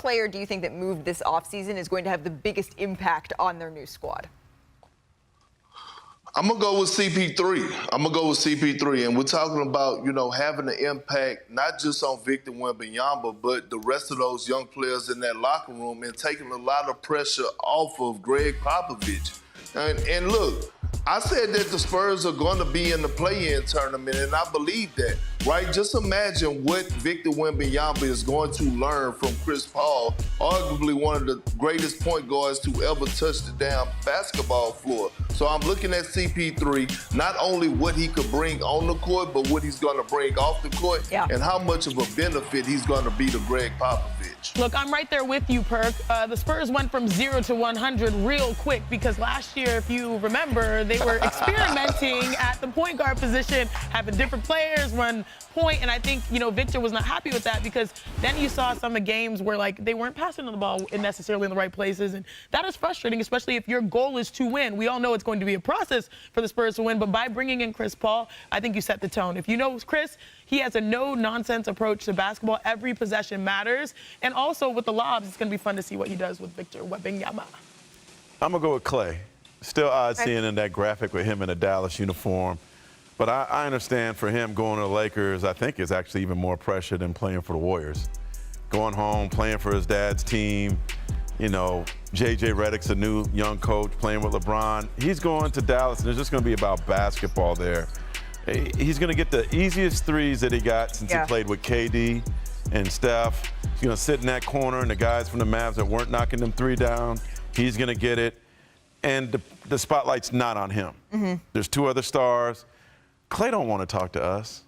player do you think that moved this offseason is going to have the biggest impact on their new squad? I'm going to go with CP3. And we're talking about, having an impact not just on Victor Wembanyama, but the rest of those young players in that locker room and taking a lot of pressure off of Greg Popovich. And look, I said that the Spurs are going to be in the play-in tournament, and I believe that, right? Just imagine what Victor Wembanyama is going to learn from Chris Paul, arguably one of the greatest point guards to ever touch the damn basketball floor. So I'm looking at CP3, not only what he could bring on the court, but what he's going to bring off the court, and how much of a benefit he's going to be to Greg Popovich. Look, I'm right there with you, Perk. The Spurs went from 0 to 100 real quick because last year, if you remember, they were experimenting at the point guard position, having different players run point, and I think, Victor was not happy with that because then you saw some of the games where, they weren't passing the ball necessarily in the right places, and that is frustrating, especially if your goal is to win. We all know it's going to be a process for the Spurs to win, but by bringing in Chris Paul, I think you set the tone. If you know Chris, he has a no-nonsense approach to basketball. Every possession matters, and also with the lobs, it's going to be fun to see what he does with Victor Wembanyama. I'm going to go with Clay. Still odd seeing in that graphic with him in a Dallas uniform. But I understand for him going to the Lakers, I think is actually even more pressure than playing for the Warriors. Going home, playing for his dad's team. J.J. Redick's a new young coach playing with LeBron. He's going to Dallas, and it's just going to be about basketball there. He's going to get the easiest threes that he got since he played with KD and Steph. He's going to sit in that corner, and the guys from the Mavs that weren't knocking them three down, he's going to get it. And the spotlight's not on him. There's two other stars. Clay don't want to talk to us.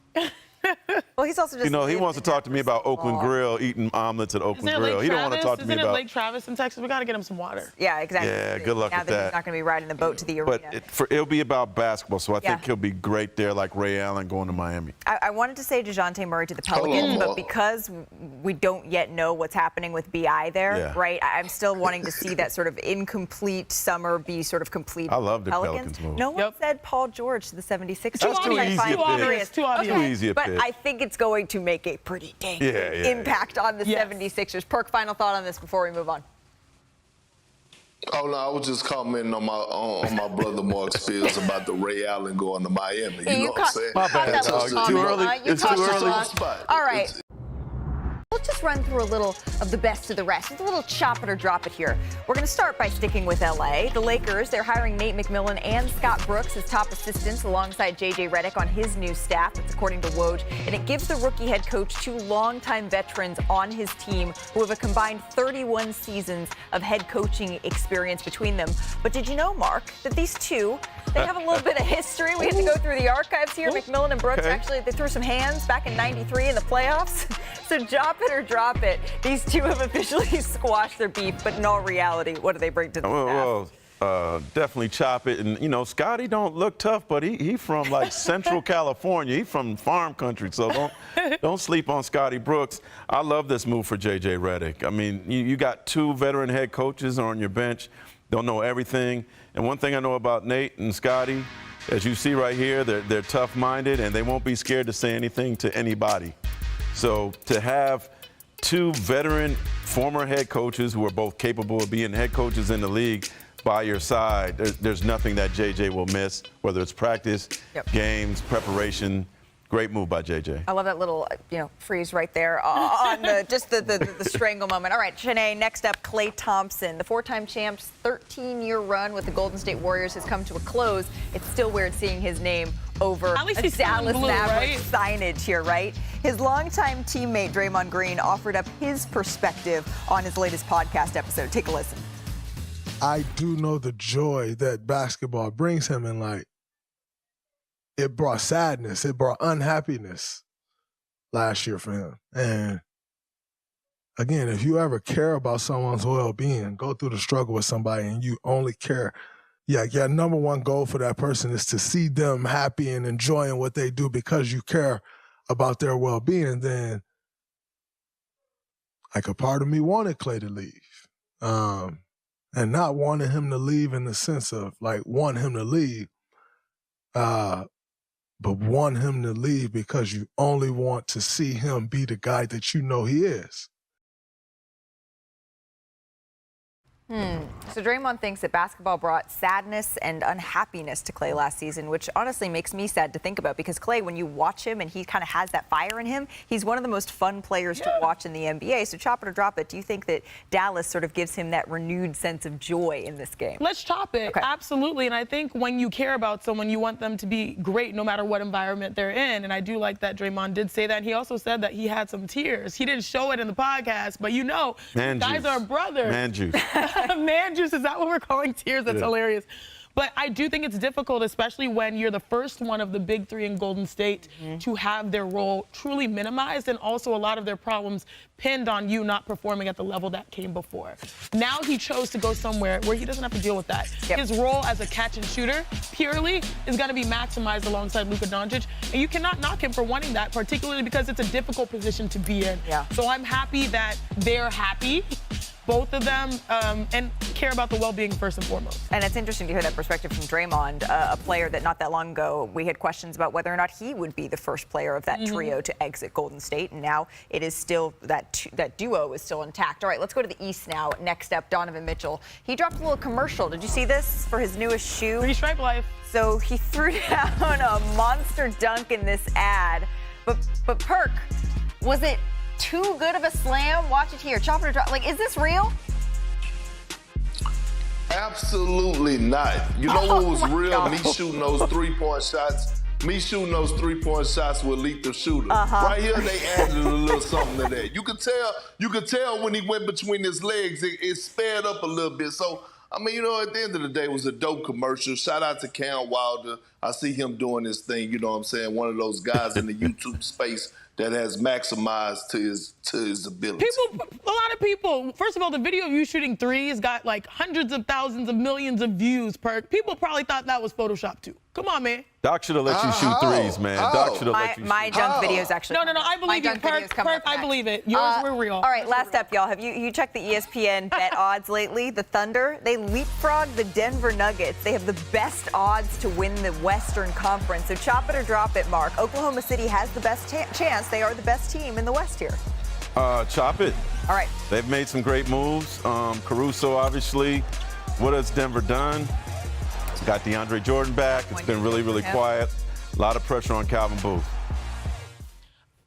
Well, he's also just he wants to talk to me about Oakland Grill, eating omelets at Oakland Grill. He don't want to talk to me about. Isn't it Lake Travis in Texas? We got to get him some water. Yeah, exactly. Yeah, good luck with that. He's not going to be riding the boat to the arena. But it'll be about basketball, so I think he'll be great there, like Ray Allen going to Miami. I wanted to say DeJounte Murray to the Pelicans, but because we don't yet know what's happening with BI there, right? I'm still wanting to see that sort of incomplete summer be sort of complete. I love the Pelicans move. No one said Paul George to the 76ers. That's too easy. Too obvious. But I think it's going to make a pretty dang impact on the 76ers. Perk, final thought on this before we move on. Oh, no, I was just commenting on my brother Marc Spears about the Ray Allen going to Miami. You know what I'm saying? My bad. Too early. It's too early. All right. Let's just run through a little of the best of the rest. It's a little chop it or drop it here. We're going to start by sticking with L.A. The Lakers, they're hiring Nate McMillan and Scott Brooks as top assistants alongside J.J. Redick on his new staff. That's according to Woj. And it gives the rookie head coach two longtime veterans on his team who have a combined 31 seasons of head coaching experience between them. But did you know, Marc, that these two, they have a little bit of history? We had to go through the archives here. McMillan and Brooks, actually, they threw some hands back in '93 in the playoffs. So chop it or drop it. These two have officially squashed their beef, but in all reality, what do they bring to the staff? Well, definitely chop it. And, Scotty don't look tough, but he from, Central California. He from farm country, so don't sleep on Scotty Brooks. I love this move for J.J. Redick. I mean, you got two veteran head coaches on your bench, don't know everything. And one thing I know about Nate and Scotty, as you see right here, they're tough-minded, and they won't be scared to say anything to anybody. So to have two veteran former head coaches who are both capable of being head coaches in the league by your side, there's nothing that JJ will miss, whether it's practice, games, preparation. Great move by JJ. I love that little, freeze right there on the strangle moment. All right, Chiney, next up, Klay Thompson. The four-time champ's 13-year run with the Golden State Warriors has come to a close. It's still weird seeing his name over a Dallas Mavericks signage here, right? His longtime teammate, Draymond Green, offered up his perspective on his latest podcast episode. Take a listen. I do know the joy that basketball brings him, and it brought sadness, it brought unhappiness last year for him. And again, if you ever care about someone's well-being, go through the struggle with somebody and you only care, your number one goal for that person is to see them happy and enjoying what they do because you care about their well-being, then a part of me wanted Klay to leave. And not wanting him to leave in the sense of want him to leave, but want him to leave because you only want to see him be the guy that you know he is. So Draymond thinks that basketball brought sadness and unhappiness to Klay last season, which honestly makes me sad to think about because Klay, when you watch him and he kind of has that fire in him, he's one of the most fun players to watch in the NBA. So chop it or drop it. Do you think that Dallas sort of gives him that renewed sense of joy in this game? Let's chop it. Okay. Absolutely. And I think when you care about someone, you want them to be great no matter what environment they're in. And I do like that Draymond did say that. And he also said that he had some tears. He didn't show it in the podcast, but you know, guys are brothers. Man juice. Man juice. Is that what we're calling tears? That's hilarious. But I do think it's difficult, especially when you're the first one of the big three in Golden State to have their role truly minimized and also a lot of their problems pinned on you not performing at the level that came before. Now he chose to go somewhere where he doesn't have to deal with that. His role as a catch and shooter purely is going to be maximized alongside Luka Doncic, and you cannot knock him for wanting that, particularly because it's a difficult position to be in. So I'm happy that they're happy, both of them, and care about the well-being first and foremost. And it's interesting to hear that perspective from Draymond, a player that not that long ago we had questions about whether or not he would be the first player of that trio to exit Golden State, and now it is still that duo is still intact. All right, let's go to the East now. Next up, Donovan Mitchell. He dropped a little commercial. Did you see this for his newest shoe? Three-stripe life. So he threw down a monster dunk in this ad, but Perk, was it too good of a slam? Watch it here. Chop it or drop. Like, is this real? Absolutely not. You know what was real? Me shooting those three-point shots. Me shooting those three-point shots with lethal shooter. Right here, they added a little something to that. You could tell when he went between his legs, it sped up a little bit. So, I mean, you know, at the end of the day, it was a dope commercial. Shout out to Cam Wilder. I see him doing his thing. You know what I'm saying? One of those guys in the YouTube space that has maximized to his ability. A lot of people, first of all, the video of you shooting threes got like hundreds of thousands of millions of views, Perk. People probably thought that was Photoshop too. Come on, man. Doc should have let you shoot threes, man. Doc should have let you shoot. My dunk video is actually No, I believe you, Perk, I believe it. Yours were real. All right, last up, y'all. Have you checked the ESPN bet odds lately? The Thunder, they leapfrogged the Denver Nuggets. They have the best odds to win the Western Conference. So chop it or drop it, Marc. Oklahoma City has the best chance. They are the best team in the West here. Chop it. All right. They've made some great moves. Caruso, obviously. What has Denver done? Got DeAndre Jordan back. It's been really, really quiet. A lot of pressure on Calvin Booth.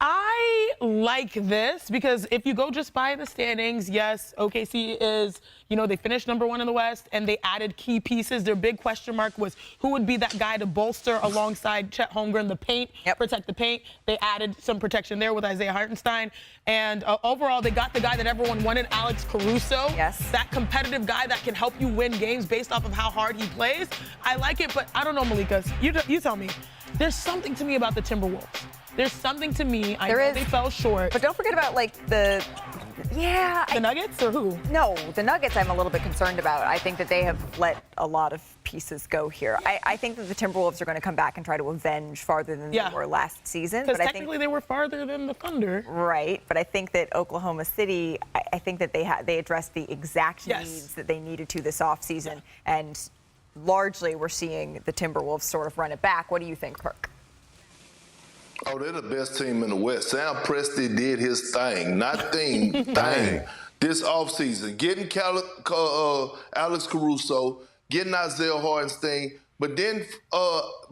I like this because if you go just by the standings, yes, OKC is, they finished #1 in the West and they added key pieces. Their big question mark was who would be that guy to bolster alongside Chet Holmgren, the paint, protect the paint. They added some protection there with Isaiah Hartenstein. And overall, they got the guy that everyone wanted, Alex Caruso. Yes. That competitive guy that can help you win games based off of how hard he plays. I like it, but I don't know, Malika. You tell me. There's something to me about the Timberwolves. There's something to me. I know they fell short. But don't forget about, the Nuggets or who? No, the Nuggets I'm a little bit concerned about. I think that they have let a lot of pieces go here. I think that the Timberwolves are going to come back and try to avenge farther than they were last season. Because technically they were farther than the Thunder. Right, but I think that Oklahoma City, I think that they addressed the exact needs that they needed to this offseason. And largely we're seeing the Timberwolves sort of run it back. What do you think, Perk? Oh, they're the best team in the West. Sam Presti did his thing, not thing, this offseason. Getting Alex Caruso, getting Isaiah Hartenstein, but then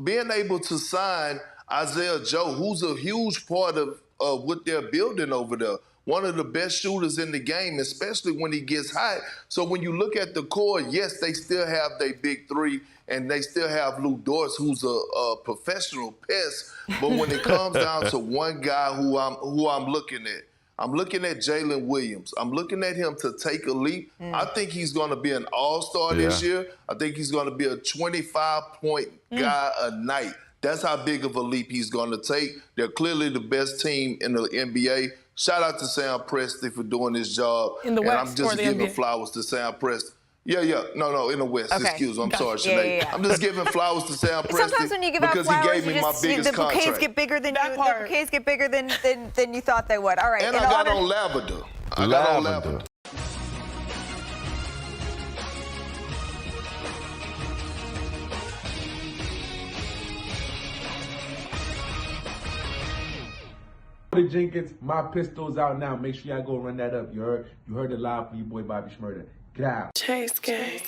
being able to sign Isaiah Joe, who's a huge part of what they're building over there. One of the best shooters in the game, especially when he gets hot. So when you look at the core, yes, they still have their big three, and they still have Lou Dort, who's a professional pest. But when it comes down to one guy who I'm looking at, I'm looking at Jalen Williams. I'm looking at him to take a leap. I think he's going to be an all-star this year. I think he's going to be a 25-point guy a night. That's how big of a leap he's going to take. They're clearly the best team in the NBA. Shout out to Sam Presti for doing his job. In the West, and I'm just giving flowers to Sam Presti. No, in the West. Okay. Excuse me. I'm sorry, Sinead. I'm just giving flowers to Sam Presti. Sometimes when you give out flowers, he gave me my biggest the bouquets contract. get bigger than the bouquets get bigger than you thought they would. All right. And I got on lavender. I got on lavender. Jenkins, my pistol's out now. Make sure y'all go run that up. You heard it live from your boy Bobby Shmurda. Chase gang.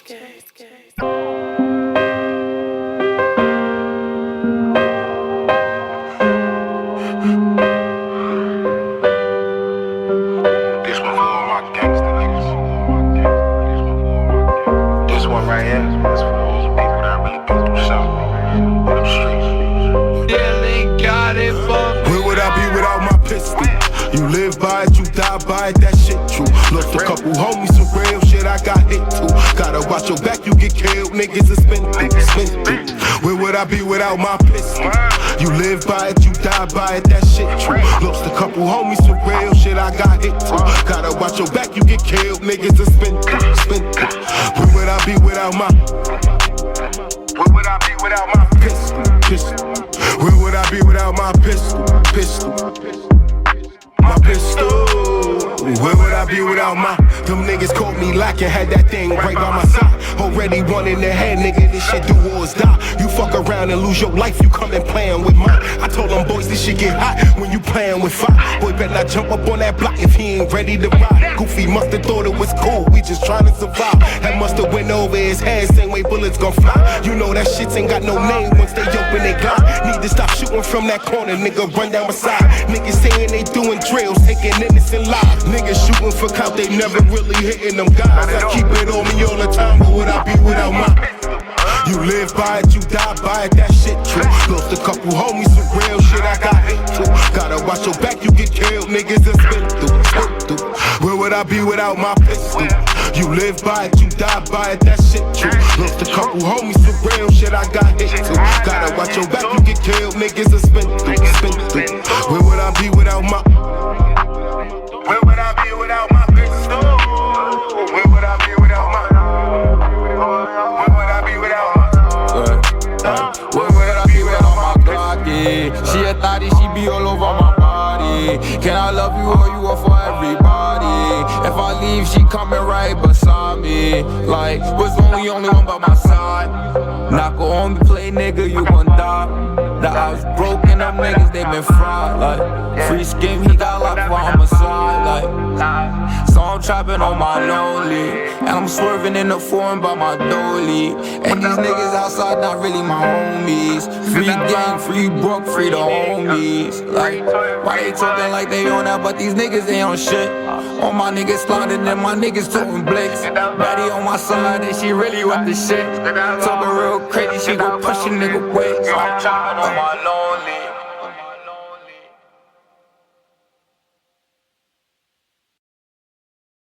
This one for all my gangster niggas. This one right here is for all the people that really been through something. Them streets. Where would I be without my pistol? You live by it, you die by it, that shit true. Lost a couple homies, some real shit I got hit too. Gotta watch your back, you get killed, niggas are spin through. Where would I be without my pistol? You live by it, you die by it, that shit true. Lost a couple homies, some real shit I got hit too. Gotta watch your back, you get killed, niggas are spin through. Where would I be without my? Where would I be without my pistol? Where would I be without my pistol? My pistol. Where would I be without my? Them niggas caught me lacking, had that thing right by my side. Already one in the head, nigga, this shit do or die. You fuck around and lose your life, you come and playin' with mine. I told them boys this shit get hot when you playin' with fire. Boy better not jump up on that block if he ain't ready to ride. Goofy musta thought it was cool, we just tryna survive. That musta went over his head, same way bullets gon' fly. You know that shit ain't got no name once they open they glide. Need to stop shooting from that corner, nigga, run down my side. Niggas saying they doing drills, taking innocent lives. Niggas shooting for clout, they never really hitting them guys. I keep it on me all the time, but would I be without my? You live by it, you die by it, that shit true. Lost a couple homies, some real shit I got hit too. Gotta watch your back, you get killed, niggas that spin through. Where would I be without my pistol? You live by it, you die by it, that shit true. Lost a couple homies, some real shit I got hit too. Gotta watch your back, you get killed, niggas that spin through. Where would I be without my? Where would I be without my pistol? Where would I be without my? Where would I be without my? Where would I be without my Glocky? She a thotty, she be all over my body. Can I love you or you are for everybody? If I leave, she coming right beside me. Like, was only one by my side. Not go home and play, nigga, you gon' die. The house broken up, niggas, they been fried. Like, free skin, he got locked for homicide. Like, so I'm trapping on my lonely. And I'm swerving in the foreign by my dolly. And these niggas outside not really my homies. Free gang, free broke, free the homies. Like, why they talking like they on that, but these niggas ain't on shit. All my niggas sliding and my niggas talking blicks. Betty on my side and she really with the shit. Talking real crazy, she gon' push a nigga away. So I'm trapping on my lonely.